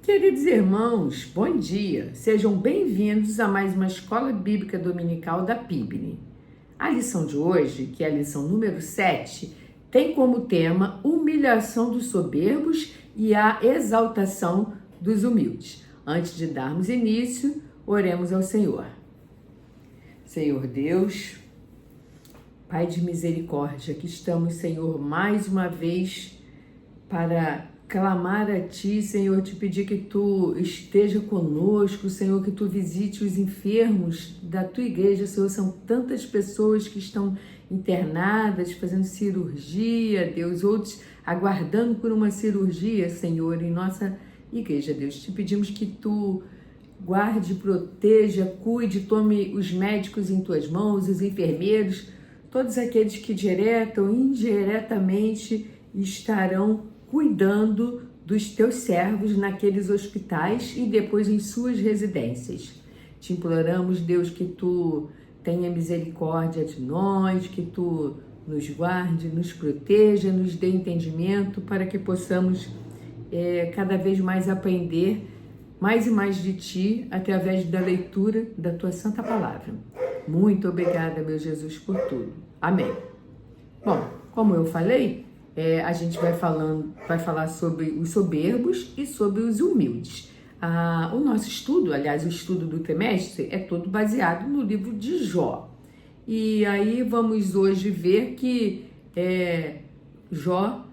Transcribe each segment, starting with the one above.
Queridos irmãos, bom dia! Sejam bem-vindos a mais uma Escola Bíblica Dominical da PIBNE. A lição de hoje, que é a lição número 7, tem como tema humilhação dos soberbos e a exaltação dos humildes. Antes de darmos início, oremos ao Senhor. Senhor Deus, Pai de misericórdia, aqui estamos, Senhor, mais uma vez para clamar a Ti, Senhor, te pedir que Tu esteja conosco, Senhor, que Tu visite os enfermos da Tua igreja, Senhor, são tantas pessoas que estão internadas, fazendo cirurgia, Deus, outros aguardando por uma cirurgia, Senhor, em nossa igreja, Deus, te pedimos que Tu guarde, proteja, cuide, tome os médicos em Tuas mãos, os enfermeiros, todos aqueles que direta ou indiretamente estarão cuidando dos teus servos naqueles hospitais e depois em suas residências. Te imploramos, Deus, que Tu tenha misericórdia de nós, que Tu nos guarde, nos proteja, nos dê entendimento para que possamos cada vez mais aprender mais e mais de Ti através da leitura da Tua Santa Palavra. Muito obrigada, meu Jesus, por tudo. Amém. Bom, como eu falei, a gente vai falar sobre os soberbos e sobre os humildes. O nosso estudo, aliás, o estudo do trimestre, é todo baseado no livro de Jó. E aí vamos hoje ver que Jó,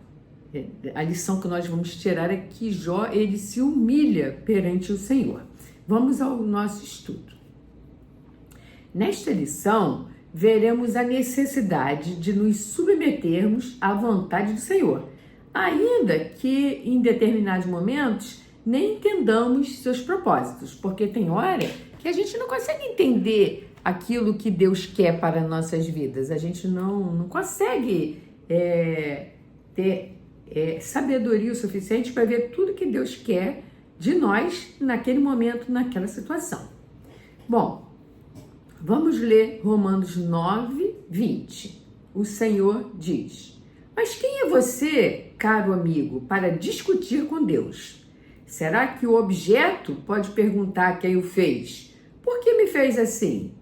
a lição que nós vamos tirar é que Jó, ele se humilha perante o Senhor. Vamos ao nosso estudo. Nesta lição, veremos a necessidade de nos submetermos à vontade do Senhor, ainda que em determinados momentos nem entendamos seus propósitos, porque tem hora que a gente não consegue entender aquilo que Deus quer para nossas vidas, a gente não consegue ter sabedoria o suficiente para ver tudo que Deus quer de nós naquele momento, naquela situação. Bom, vamos ler Romanos 9, 20. O Senhor diz: mas quem é você, caro amigo, para discutir com Deus? Será que o objeto pode perguntar quem o fez? Por que me fez assim?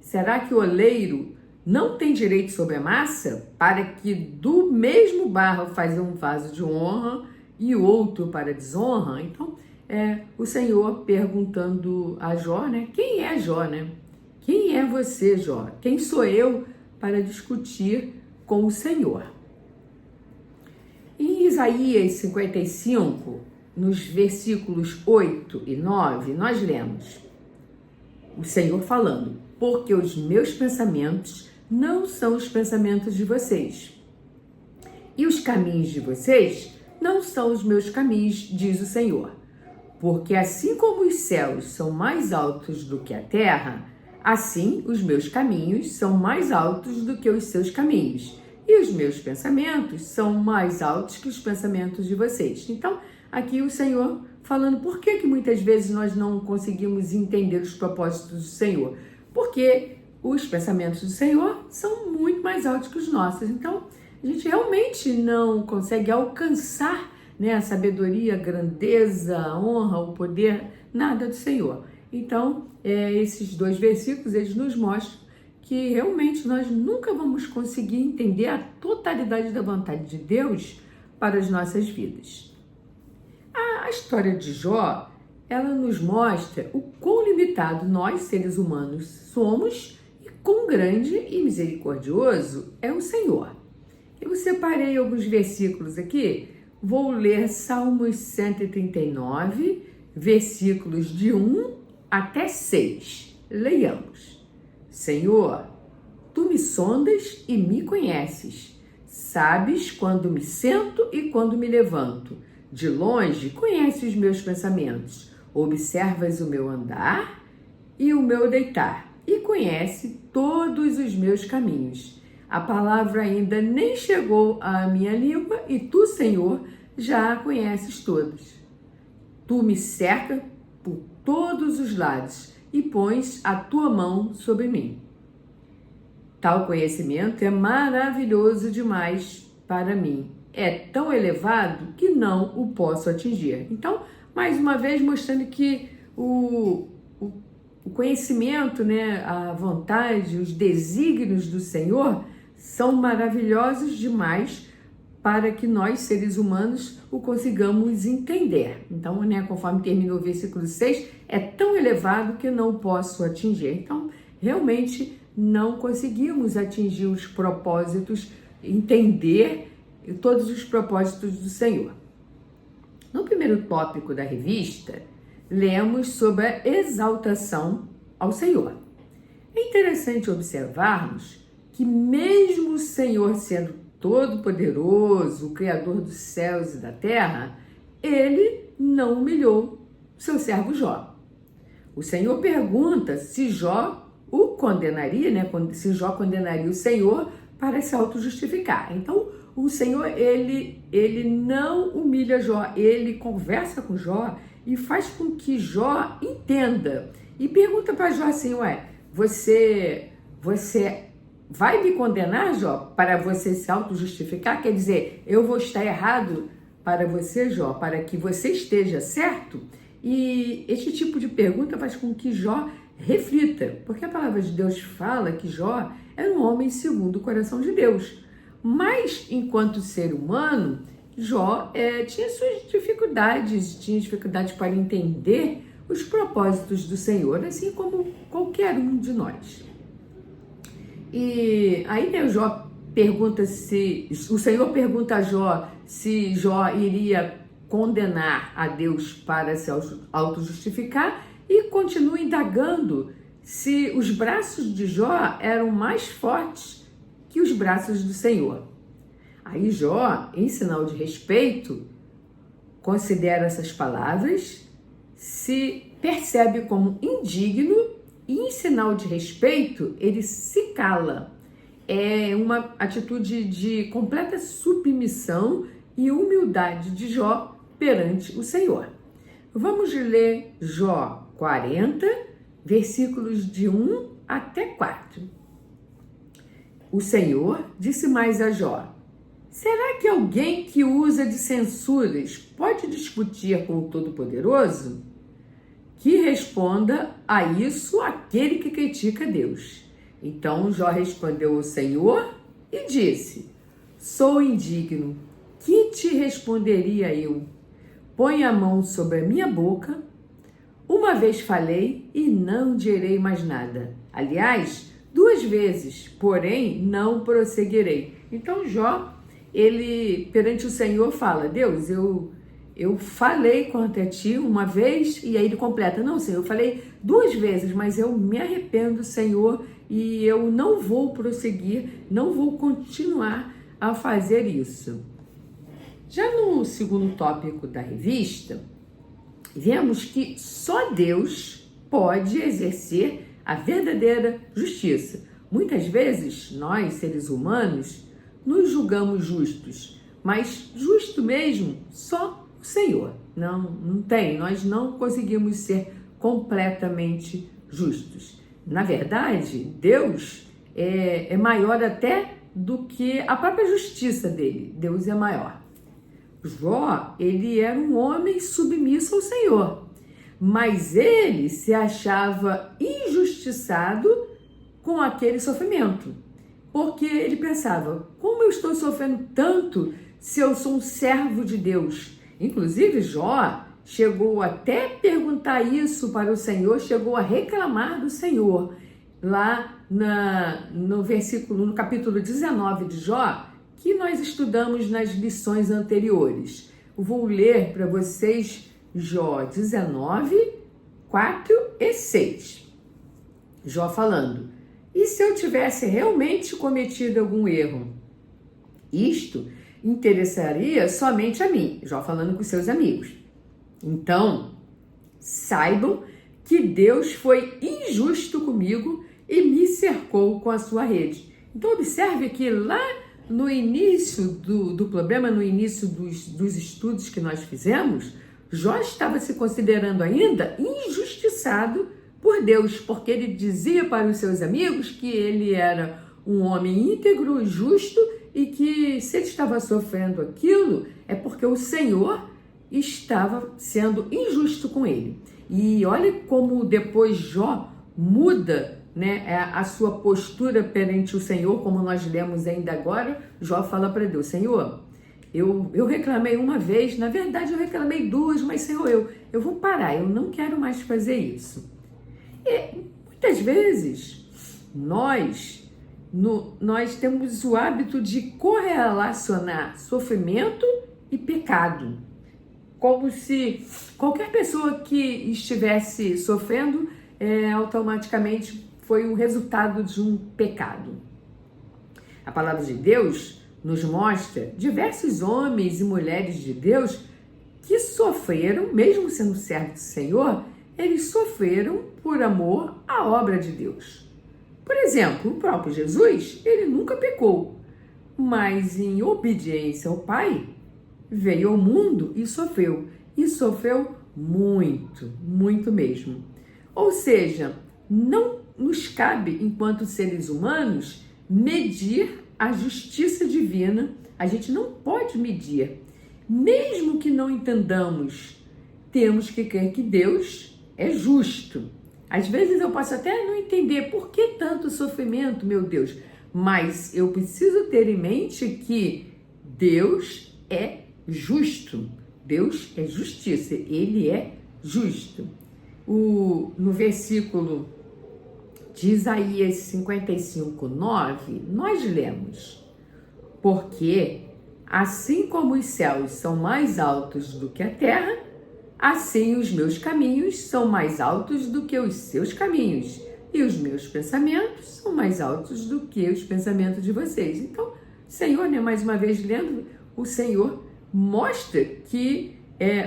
Será que o oleiro não tem direito sobre a massa, para que do mesmo barro faça um vaso de honra e outro para desonra? Então, o Senhor perguntando a Jó, né? Quem é Jó, né? Quem é você, Jó? Quem sou eu para discutir com o Senhor? Em Isaías 55, nos versículos 8 e 9, nós lemos o Senhor falando: porque os meus pensamentos não são os pensamentos de vocês, e os caminhos de vocês não são os meus caminhos, diz o Senhor. Porque assim como os céus são mais altos do que a terra, assim os meus caminhos são mais altos do que os seus caminhos, e os meus pensamentos são mais altos que os pensamentos de vocês. Então, aqui o Senhor falando por que muitas vezes nós não conseguimos entender os propósitos do Senhor. Porque os pensamentos do Senhor são muito mais altos que os nossos. Então, a gente realmente não consegue alcançar, a sabedoria, a grandeza, a honra, o poder, nada do Senhor. Então, esses dois versículos, eles nos mostram que realmente nós nunca vamos conseguir entender a totalidade da vontade de Deus para as nossas vidas. A história de Jó, ela nos mostra o quão limitado nós, seres humanos, somos e quão grande e misericordioso é o Senhor. Eu separei alguns versículos aqui, vou ler Salmos 139, versículos de 1 até 6. Leiamos. Senhor, Tu me sondas e me conheces. Sabes quando me sento e quando me levanto. De longe conheces os meus pensamentos. Observas o meu andar e o meu deitar. E conhece todos os meus caminhos. A palavra ainda nem chegou à minha língua e Tu, Senhor, já a conheces todos. Tu me cerca por todos os lados e pões a Tua mão sobre mim. Tal conhecimento é maravilhoso demais para mim. É tão elevado que não o posso atingir. Então, mais uma vez mostrando que o conhecimento, né, a vontade, os desígnios do Senhor são maravilhosos demais para que nós, seres humanos, o consigamos entender. Então, né, conforme termina o versículo 6, é tão elevado que não posso atingir. Então, realmente não conseguimos atingir os propósitos, entender todos os propósitos do Senhor. No primeiro tópico da revista, lemos sobre a exaltação ao Senhor. É interessante observarmos que mesmo o Senhor sendo todo-poderoso, o Criador dos céus e da terra, ele não humilhou seu servo Jó. O Senhor pergunta se Jó o condenaria, né? Se Jó condenaria o Senhor para se auto-justificar. Então, o Senhor, ele não humilha Jó, ele conversa com Jó e faz com que Jó entenda. E pergunta para Jó assim, você vai me condenar, Jó, para você se auto-justificar? Quer dizer, eu vou estar errado para você, Jó, para que você esteja certo? E este tipo de pergunta faz com que Jó reflita, porque a palavra de Deus fala que Jó era um homem segundo o coração de Deus. Mas, enquanto ser humano, Jó tinha suas dificuldades, para entender os propósitos do Senhor, assim como qualquer um de nós. E aí, né, Jó pergunta o Senhor pergunta a Jó se Jó iria condenar a Deus para se auto-justificar e continua indagando se os braços de Jó eram mais fortes que os braços do Senhor. Aí Jó, em sinal de respeito, considera essas palavras, se percebe como indigno e, em sinal de respeito, ele se cala. É uma atitude de completa submissão e humildade de Jó perante o Senhor. Vamos ler Jó 40, versículos de 1 até 4. O Senhor disse mais a Jó: será que alguém que usa de censuras pode discutir com o Todo-Poderoso? Que responda a isso aquele que critica Deus. Então Jó respondeu ao Senhor e disse: sou indigno, que te responderia eu? Põe a mão sobre a minha boca. Uma vez falei e não direi mais nada. Aliás, 2 vezes, porém não prosseguirei. Então Jó, ele perante o Senhor fala: Deus, eu falei contra ti uma vez, e aí ele completa: não, Senhor, eu falei 2 vezes, mas eu me arrependo, Senhor, e eu não vou prosseguir, não vou continuar a fazer isso. Já no segundo tópico da revista, vemos que só Deus pode exercer a verdadeira justiça. Muitas vezes, nós, seres humanos, nos julgamos justos, mas justo mesmo só o Senhor. Não tem, nós não conseguimos ser completamente justos. Na verdade, Deus é maior até do que a própria justiça dele. Deus é maior. Jó, ele era um homem submisso ao Senhor, mas ele se achava injustiçado com aquele sofrimento, porque ele pensava: como eu estou sofrendo tanto se eu sou um servo de Deus? Inclusive, Jó chegou até perguntar isso para o Senhor, chegou a reclamar do Senhor. Lá no capítulo 19 de Jó, que nós estudamos nas lições anteriores. Eu vou ler para vocês Jó 19, 4 e 6. Jó falando: e se eu tivesse realmente cometido algum erro? Isto interessaria somente a mim. Jó falando com seus amigos. Então, saibam que Deus foi injusto comigo e me cercou com a sua rede. Então, observe que lá no início do problema, no início dos estudos que nós fizemos, Jó estava se considerando ainda injustiçado por Deus, porque ele dizia para os seus amigos que ele era um homem íntegro e justo e que se ele estava sofrendo aquilo é porque o Senhor estava sendo injusto com ele. E olha como depois Jó muda, né, a sua postura perante o Senhor, como nós lemos ainda agora. Jó fala para Deus: Senhor, eu reclamei uma vez, na verdade eu reclamei duas, mas Senhor, eu vou parar, eu não quero mais fazer isso. E muitas vezes nós temos o hábito de correlacionar sofrimento e pecado, como se qualquer pessoa que estivesse sofrendo automaticamente foi o resultado de um pecado. A palavra de Deus nos mostra diversos homens e mulheres de Deus que sofreram, mesmo sendo servos do Senhor, eles sofreram por amor à obra de Deus. Por exemplo, o próprio Jesus, ele nunca pecou, mas em obediência ao Pai, veio ao mundo e sofreu muito, muito mesmo. Ou seja, não nos cabe, enquanto seres humanos, medir a justiça divina. A gente não pode medir. Mesmo que não entendamos, temos que crer que Deus é justo. Às vezes eu posso até não entender por que tanto sofrimento, meu Deus, mas eu preciso ter em mente que Deus é justo. Deus é justiça, Ele é justo. No versículo de Isaías 55:9, nós lemos: porque assim como os céus são mais altos do que a terra, assim os meus caminhos são mais altos do que os seus caminhos, e os meus pensamentos são mais altos do que os pensamentos de vocês. Então, Senhor, né, mais uma vez lendo, o Senhor mostra que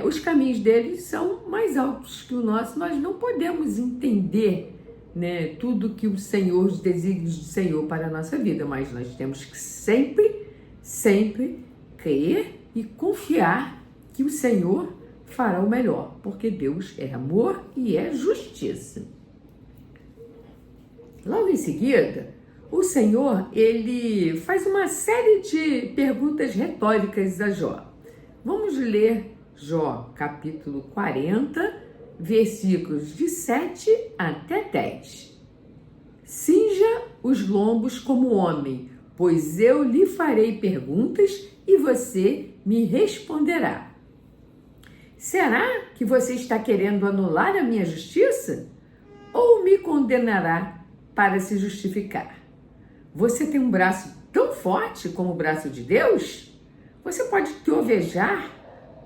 os caminhos dele são mais altos que o nosso. Nós não podemos entender, né, tudo que o Senhor, os desígnios do Senhor para a nossa vida, mas nós temos que sempre crer e confiar que o Senhor fará o melhor, porque Deus é amor e é justiça. Logo em seguida, o Senhor, ele faz uma série de perguntas retóricas a Jó. Vamos ler Jó, capítulo 40, versículos de 7 até 10. Cinja os lombos como homem, pois eu lhe farei perguntas e você me responderá. Será que você está querendo anular a minha justiça? Ou me condenará para se justificar? Você tem um braço tão forte como o braço de Deus? Você pode trovejar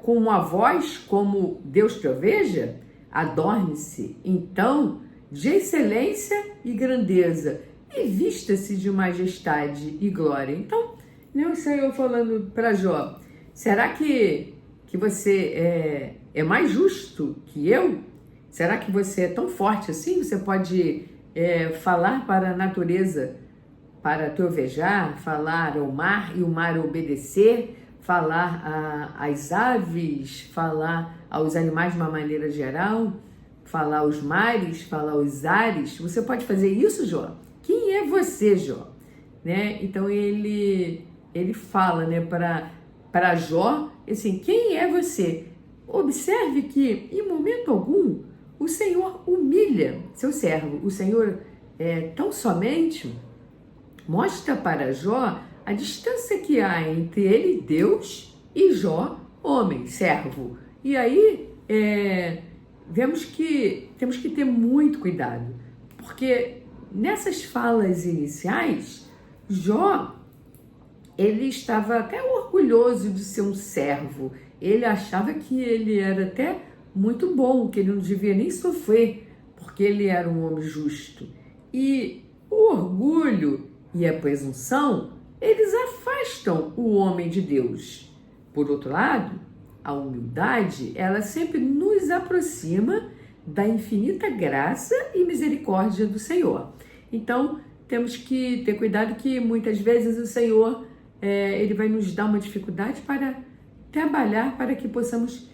com uma voz como Deus troveja? Adorne-se, então, de excelência e grandeza, e vista-se de majestade e glória. Então, o Senhor falando para Jó: será que você é mais justo que eu? Será que você é tão forte assim? Você pode falar para a natureza, para trovejar, falar ao mar e o mar obedecer, falar às aves, falar aos animais de uma maneira geral, falar aos mares, falar aos ares. Você pode fazer isso, Jó? Quem é você, Jó? Né? Então ele fala, né, para Jó, assim: quem é você? Observe que em momento algum o Senhor humilha seu servo. O Senhor tão somente mostra para Jó a distância que há entre ele, Deus, e Jó, homem, servo. E aí vemos que temos que ter muito cuidado, porque nessas falas iniciais, Jó, ele estava até orgulhoso de ser um servo. Ele achava que ele era até muito bom, que ele não devia nem sofrer, porque ele era um homem justo. E o orgulho e a presunção, eles afastam o homem de Deus. Por outro lado, a humildade, ela sempre nos aproxima da infinita graça e misericórdia do Senhor. Então, temos que ter cuidado que muitas vezes o Senhor, ele vai nos dar uma dificuldade para trabalhar para que possamos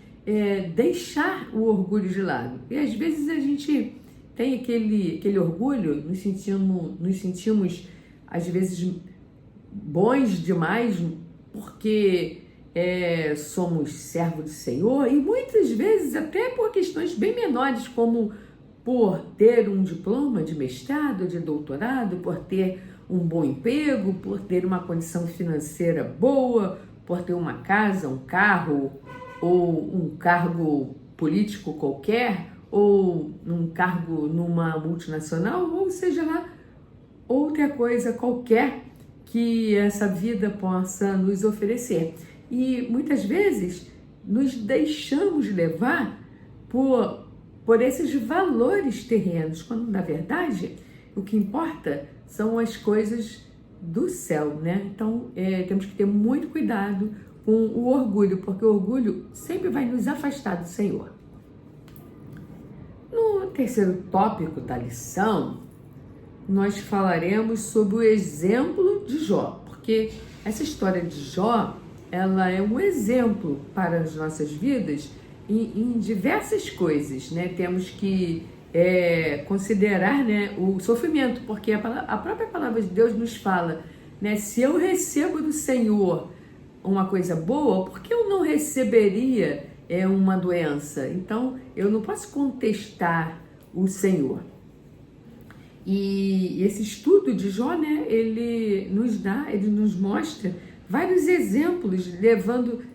deixar o orgulho de lado. E às vezes a gente tem aquele orgulho, nos sentimos às vezes bons demais, porque somos servos do Senhor e muitas vezes até por questões bem menores, como por ter um diploma de mestrado, de doutorado, por ter um bom emprego, por ter uma condição financeira boa, por ter uma casa, um carro ou um cargo político qualquer, ou um cargo numa multinacional, ou seja lá, outra coisa qualquer que essa vida possa nos oferecer. E muitas vezes nos deixamos levar por esses valores terrenos, quando na verdade o que importa são as coisas do céu, né? Então temos que ter muito cuidado com o orgulho, porque o orgulho sempre vai nos afastar do Senhor. No terceiro tópico da lição, nós falaremos sobre o exemplo de Jó, porque essa história de Jó, ela é um exemplo para as nossas vidas em diversas coisas, né? Temos que considerar, né, o sofrimento, porque a própria palavra de Deus nos fala, né, se eu recebo do Senhor uma coisa boa, por que eu não receberia uma doença? Então, eu não posso contestar o Senhor. E esse estudo de Jó, né, ele nos mostra vários exemplos,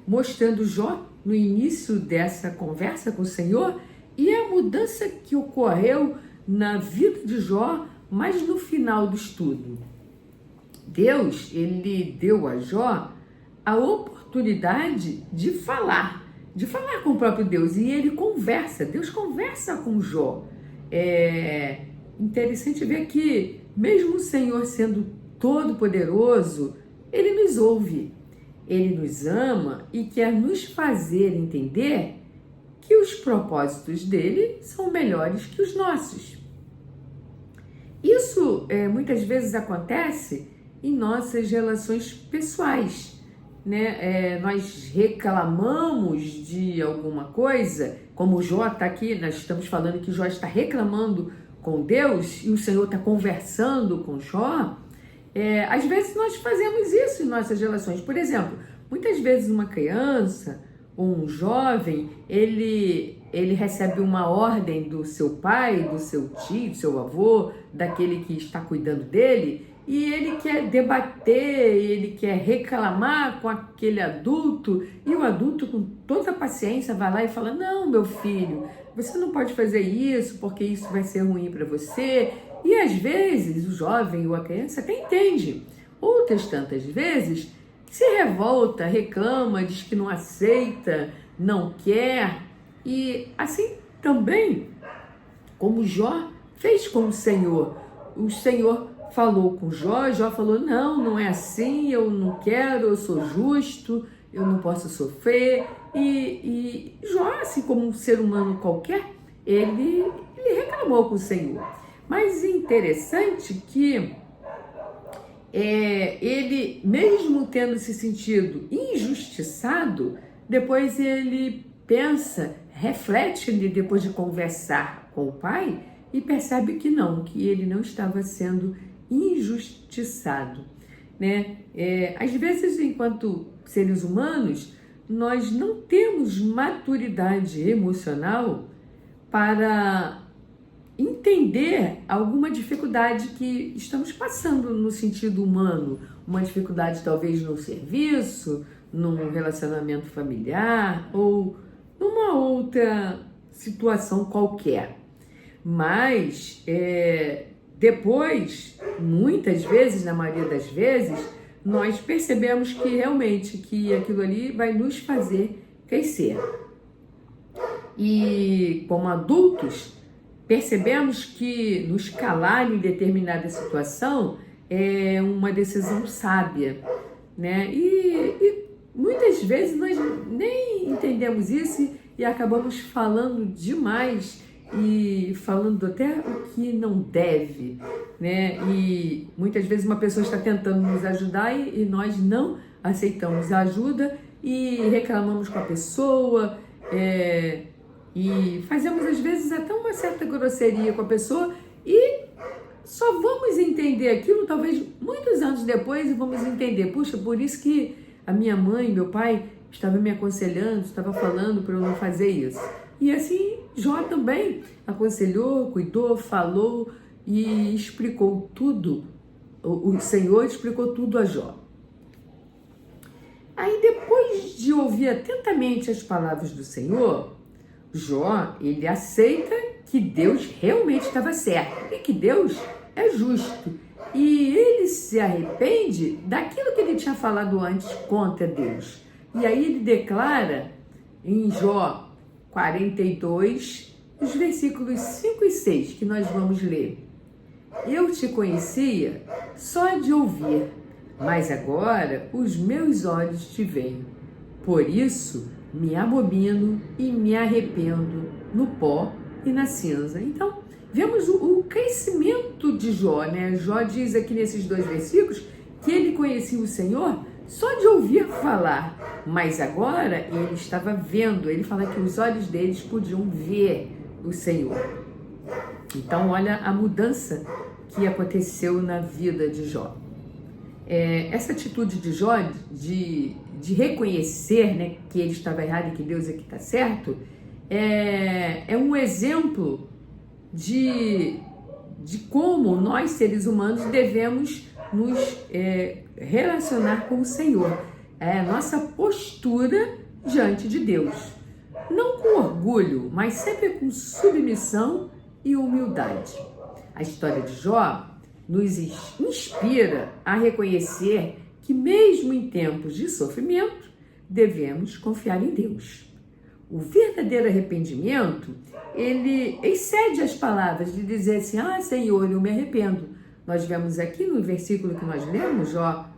mostrando Jó no início dessa conversa com o Senhor e a mudança que ocorreu na vida de Jó, mas no final do estudo. Deus, ele deu a Jó a oportunidade de falar com o próprio Deus, e Deus conversa com Jó. É interessante ver que, mesmo o Senhor sendo todo-poderoso, ele nos ouve, ele nos ama e quer nos fazer entender que os propósitos dele são melhores que os nossos. Isso muitas vezes acontece em nossas relações pessoais, né? Nós reclamamos de alguma coisa, como Jó está aqui, nós estamos falando que Jó está reclamando com Deus e o Senhor está conversando com Jó. Às vezes nós fazemos isso em nossas relações. Por exemplo, muitas vezes uma criança ou um jovem, ele recebe uma ordem do seu pai, do seu tio, do seu avô, daquele que está cuidando dele, e ele quer debater, ele quer reclamar com aquele adulto, e o adulto, com toda a paciência, vai lá e fala: não, meu filho, você não pode fazer isso, porque isso vai ser ruim para você. E às vezes o jovem ou a criança até entende. Outras tantas vezes se revolta, reclama, diz que não aceita, não quer. E assim também, como Jó fez com o Senhor falou com Jó, Jó falou: não é assim, eu não quero, eu sou justo, eu não posso sofrer. E Jó, assim como um ser humano qualquer, ele reclamou com o Senhor. Mas interessante que ele, mesmo tendo se sentido injustiçado, depois ele pensa, reflete depois de conversar com o pai e percebe que ele não estava sendo injustiçado, né? Às vezes, enquanto seres humanos, nós não temos maturidade emocional para entender alguma dificuldade que estamos passando no sentido humano, uma dificuldade talvez no serviço, num relacionamento familiar ou numa outra situação qualquer. Mas depois, muitas vezes, na maioria das vezes, nós percebemos que realmente que aquilo ali vai nos fazer crescer. E como adultos, percebemos que nos calar em determinada situação é uma decisão sábia, né? E muitas vezes nós nem entendemos isso e acabamos falando demais e falando até o que não deve, né? E muitas vezes uma pessoa está tentando nos ajudar e nós não aceitamos a ajuda e reclamamos com a pessoa, e fazemos às vezes até uma certa grosseria com a pessoa e só vamos entender aquilo talvez muitos anos depois e vamos entender: puxa, por isso que a minha mãe, meu pai estava me aconselhando, estava falando para eu não fazer isso. E assim, Jó também aconselhou, cuidou, falou e explicou tudo. O Senhor explicou tudo a Jó. Aí depois de ouvir atentamente as palavras do Senhor, Jó, ele aceita que Deus realmente estava certo e que Deus é justo. E ele se arrepende daquilo que ele tinha falado antes contra Deus. E aí ele declara em Jó 42, os versículos 5 e 6, que nós vamos ler. Eu te conhecia só de ouvir, mas agora os meus olhos te veem. Por isso me abomino e me arrependo no pó e na cinza. Então, vemos o crescimento de Jó, né? Jó diz aqui nesses 2 versículos que ele conhecia o Senhor só de ouvir falar, mas agora ele estava vendo. Ele fala que os olhos deles podiam ver o Senhor. Então, olha a mudança que aconteceu na vida de Jó. Essa atitude de Jó de reconhecer, né, que ele estava errado e que Deus é que está certo, é um exemplo de como nós, seres humanos, devemos nos relacionar com o Senhor. É a nossa postura diante de Deus. Não com orgulho, mas sempre com submissão e humildade. A história de Jó nos inspira a reconhecer que mesmo em tempos de sofrimento, devemos confiar em Deus. O verdadeiro arrependimento, ele excede as palavras de dizer assim, Senhor, eu me arrependo. Nós vemos aqui no versículo que nós lemos, Jó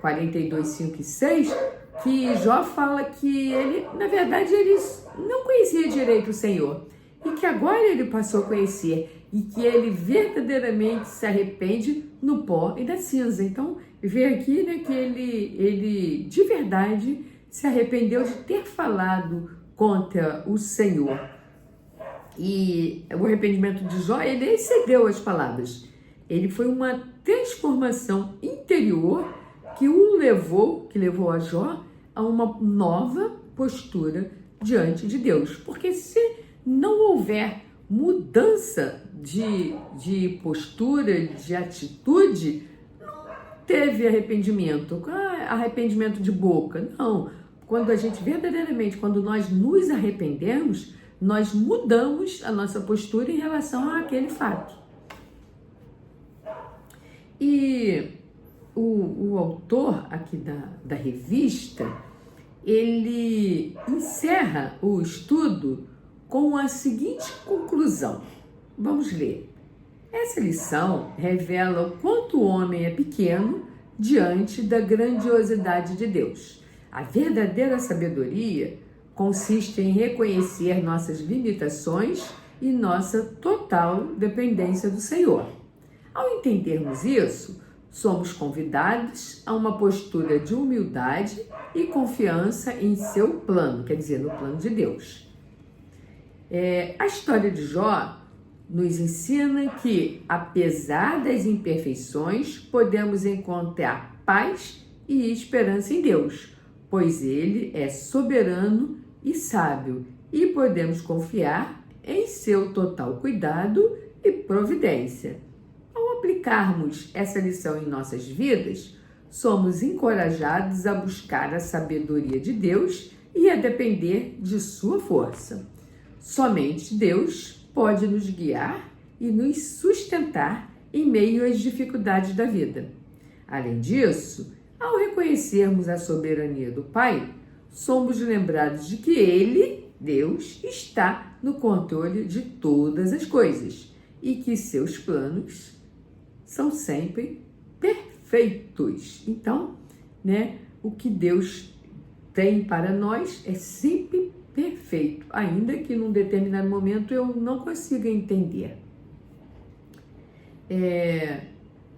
42, 5 e 6, que Jó fala que ele, na verdade, ele não conhecia direito o Senhor e que agora ele passou a conhecer e que ele verdadeiramente se arrepende no pó e na cinza. Então, vê aqui, né, que ele de verdade se arrependeu de ter falado contra o Senhor. E o arrependimento de Jó, ele excedeu as palavras. Ele foi uma transformação interior que levou a Jó a uma nova postura diante de Deus. Porque se não houver mudança de postura, de atitude, não teve arrependimento. Arrependimento de boca, não. Quando a gente verdadeiramente, quando nós nos arrependemos, nós mudamos a nossa postura em relação àquele fato. E o autor aqui da revista, ele encerra o estudo com a seguinte conclusão. Vamos ler. Essa lição revela o quanto o homem é pequeno diante da grandiosidade de Deus. A verdadeira sabedoria consiste em reconhecer nossas limitações e nossa total dependência do Senhor. Ao entendermos isso, somos convidados a uma postura de humildade e confiança em seu plano, quer dizer, no plano de Deus. A história de Jó nos ensina que, apesar das imperfeições, podemos encontrar paz e esperança em Deus, pois Ele é soberano e sábio e podemos confiar em seu total cuidado e providência. Ao aplicarmos essa lição em nossas vidas, somos encorajados a buscar a sabedoria de Deus e a depender de sua força. Somente Deus pode nos guiar e nos sustentar em meio às dificuldades da vida. Além disso, ao reconhecermos a soberania do Pai, somos lembrados de que Ele, Deus, está no controle de todas as coisas e que seus planos são sempre perfeitos. Então, o que Deus tem para nós é sempre perfeito, ainda que num determinado momento eu não consiga entender.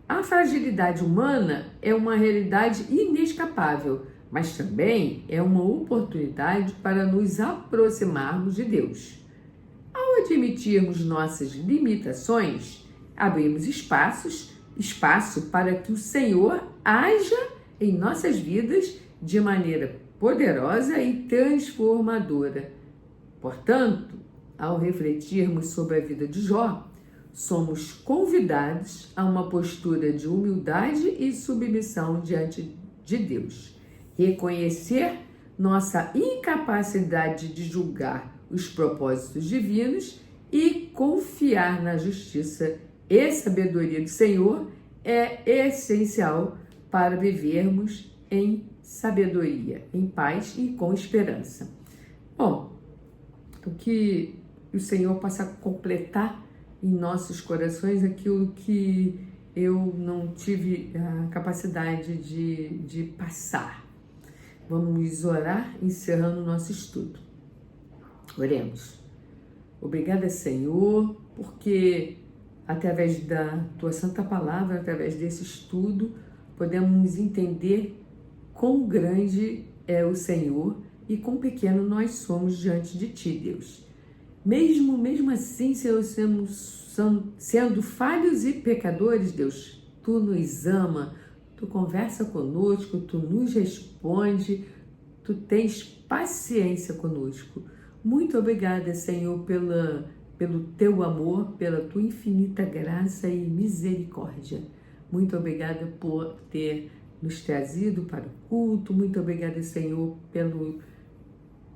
A fragilidade humana é uma realidade inescapável, mas também é uma oportunidade para nos aproximarmos de Deus. Ao admitirmos nossas limitações, abrimos espaço para que o Senhor haja em nossas vidas de maneira poderosa e transformadora. Portanto, ao refletirmos sobre a vida de Jó, somos convidados a uma postura de humildade e submissão diante de Deus. Reconhecer nossa incapacidade de julgar os propósitos divinos e confiar na justiça e sabedoria do Senhor é essencial para vivermos em sabedoria, em paz e com esperança. Bom, que o Senhor possa completar em nossos corações aquilo que eu não tive a capacidade de passar. Vamos orar encerrando o nosso estudo. Oremos. Obrigada, Senhor, porque através da Tua Santa Palavra, através desse estudo, podemos entender quão grande é o Senhor e quão pequeno nós somos diante de Ti, Deus. Mesmo assim, Senhor, sendo falhos e pecadores, Deus, Tu nos ama, Tu conversa conosco, Tu nos responde, Tu tens paciência conosco. Muito obrigada, Senhor, pelo Teu amor, pela Tua infinita graça e misericórdia. Muito obrigada por ter nos trazido para o culto. Muito obrigada, Senhor,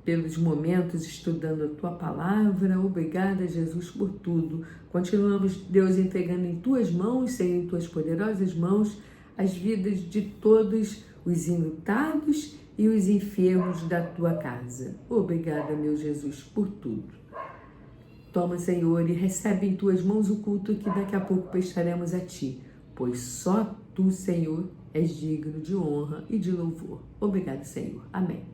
pelos momentos estudando a Tua Palavra. Obrigada, Jesus, por tudo. Continuamos, Deus, entregando em Tuas mãos, Senhor, em Tuas poderosas mãos, as vidas de todos os enlutados e os enfermos da Tua casa. Obrigada, meu Jesus, por tudo. Toma, Senhor, e recebe em Tuas mãos o culto que daqui a pouco prestaremos a Ti, pois só Tu, Senhor, és digno de honra e de louvor. Obrigado, Senhor. Amém.